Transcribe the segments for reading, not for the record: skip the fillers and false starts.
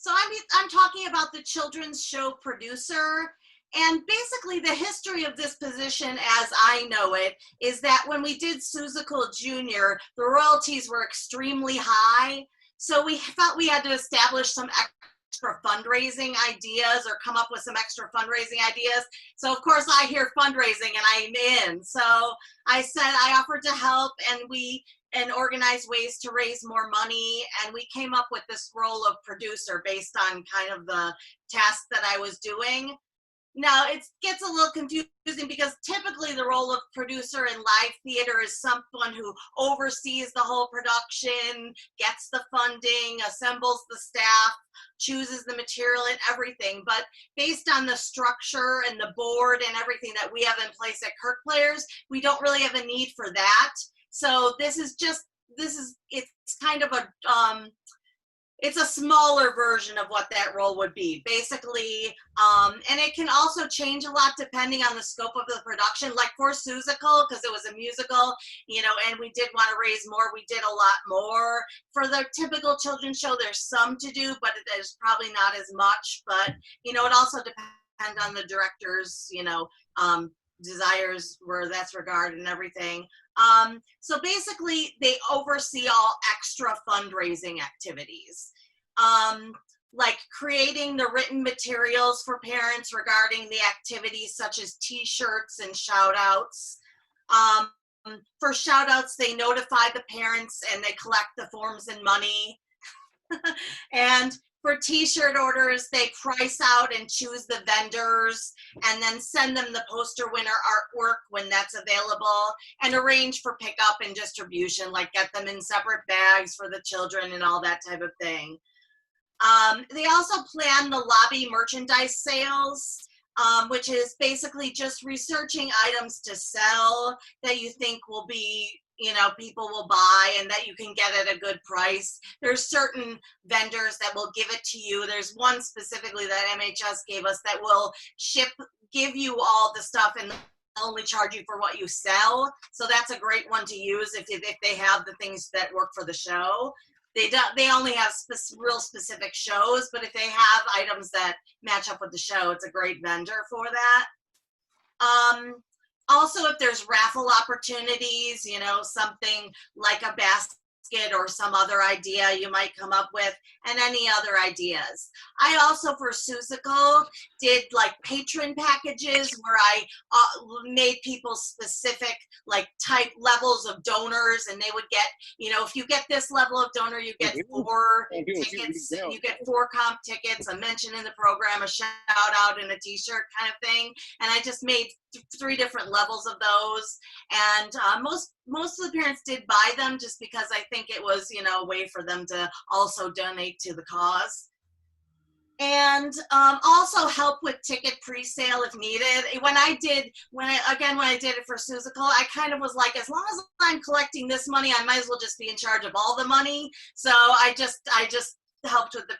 So I'm talking about the children's show producer. And basically the history of this position as I know it is that when we did Seussical Junior, the royalties were extremely high. So we felt we had to establish some extra fundraising ideas or come up with some extra fundraising ideas. So of course I hear fundraising and I'm in. So I said I offered to help, and organize ways to raise more money. And we came up with this role of producer based on kind of the task that I was doing. Now it gets a little confusing because typically the role of producer in live theater is someone who oversees the whole production, gets the funding, assembles the staff, chooses the material and everything. But based on the structure and the board and everything that we have in place at Kirk Players, we don't really have a need for that. So it's kind of it's a smaller version of what that role would be, basically. And it can also change a lot depending on the scope of the production. Like for Seussical, because it was a musical, and we did want to raise more, we did a lot more. For the typical children's show, there's some to do, but there's probably not as much. But, it also depends on the director's, desires where that's regarded and everything. So basically they oversee all extra fundraising activities, like creating the written materials for parents regarding the activities such as t-shirts and shout outs. For shout outs, they notify the parents and they collect the forms and money. And for t-shirt orders, they price out and choose the vendors and then send them the poster winner artwork when that's available, and arrange for pickup and distribution, like get them in separate bags for the children and all that type of thing. They also plan the lobby merchandise sales, which is basically just researching items to sell that you think will be, people will buy and that you can get at a good price. There's certain vendors that will give it to you. There's one specifically that MHS gave us that will give you all the stuff and only charge you for what you sell. So that's a great one to use if they have the things that work for the show. They only have real specific shows, but if they have items that match up with the show, it's a great vendor for that. Also, if there's raffle opportunities, something like a basket or some other idea you might come up with, and any other ideas. I also, for Seussical, did like patron packages where I made people specific like type levels of donors, and they would get, if you get this level of donor, you get 4 tickets, you get 4 comp tickets, a mention in the program, a shout out, and a t-shirt kind of thing. And I just made 3 different levels of those, and most of the parents did buy them just because I think it was, a way for them to also donate to the cause. And also help with ticket pre-sale if needed. When I did it for Seussical, I kind of was like, as long as I'm collecting this money, I might as well just be in charge of all the money. So I just helped with the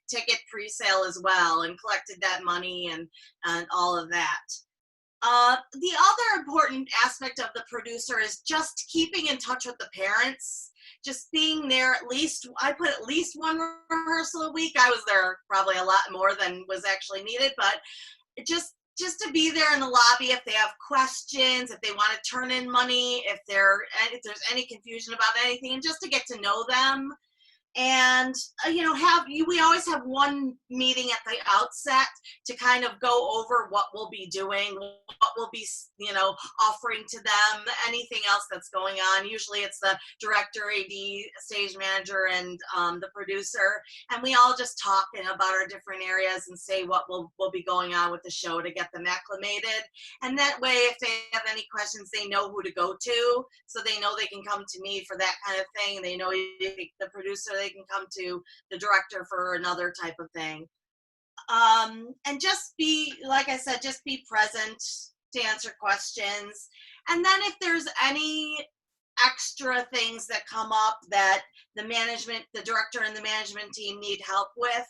ticket pre-sale as well, and collected that money and all of that. The other important aspect of the producer is just keeping in touch with the parents, just being there I put at least 1 rehearsal a week. I was there probably a lot more than was actually needed, but just to be there in the lobby if they have questions, if they want to turn in money, if there's any confusion about anything, and just to get to know them. And we always have one meeting at the outset to kind of go over what we'll be doing, what we'll be offering to them, anything else that's going on. Usually it's the director, AD, stage manager, and the producer, and we all just talk about our different areas and say what will be going on with the show to get them acclimated. And that way, if they have any questions, they know who to go to, so they know they can come to me for that kind of thing. They know the producer, they can come to the director for another type of thing. And just be, like I said, just be present to answer questions. And then if there's any extra things that come up that the director and the management team need help with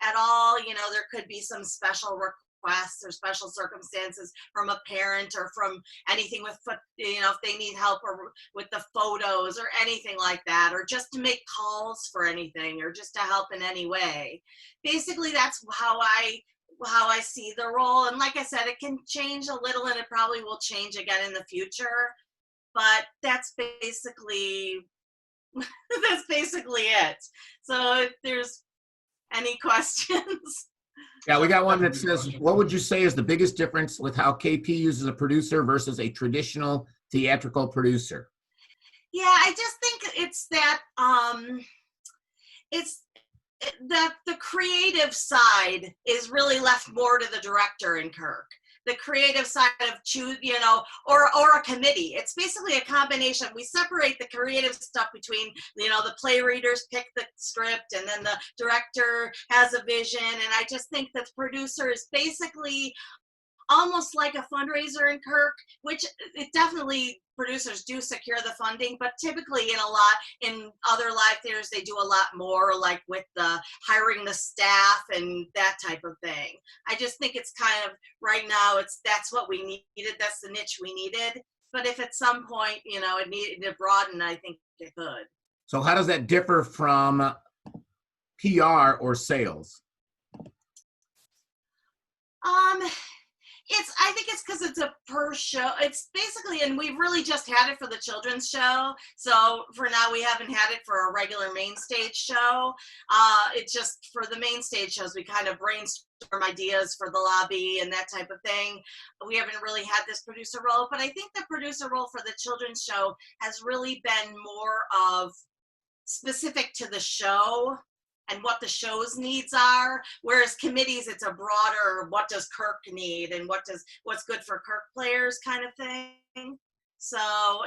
at all, there could be some special requests or special circumstances from a parent or from anything with, if they need help or with the photos or anything like that, or just to make calls for anything or just to help in any way. Basically, that's how I see the role. And like I said, it can change a little and it probably will change again in the future, but that's basically it. So if there's any questions. Yeah, we got one that says, what would you say is the biggest difference with how KP uses a producer versus a traditional theatrical producer? Yeah, I just think it's that that the creative side is really left more to the director in Kirk. The creative side of or a committee. It's basically a combination. We separate the creative stuff between, the play readers pick the script and then the director has a vision. And I just think that the producer is basically almost like a fundraiser in Kirk, which it definitely, producers do secure the funding, but typically in other live theaters, they do a lot more, like with the hiring the staff and that type of thing. I just think it's kind of, right now, that's what we needed. That's the niche we needed. But if at some point, it needed to broaden, I think it could. So how does that differ from PR or sales? I think it's because it's a per show. It's basically, and we've really just had it for the children's show. So for now, we haven't had it for a regular main stage show. It's just for the main stage shows, we kind of brainstorm ideas for the lobby and that type of thing. We haven't really had this producer role, but I think the producer role for the children's show has really been more of specific to the show and what the show's needs are, whereas committees, it's a broader, what does Kirk need and what's good for Kirk players kind of thing. So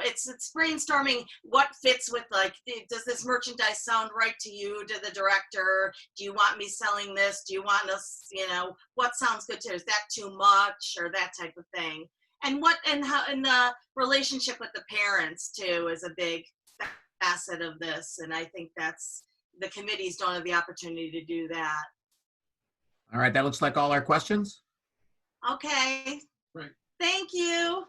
it's brainstorming what fits with, like, does this merchandise sound right to you, to the director? Do you want me selling this? Do you want us, what sounds good to you? Is that too much, or that type of thing? And the relationship with the parents too is a big facet of this, and I think the committees don't have the opportunity to do that. All right, that looks like all our questions. Okay. Right. Thank you.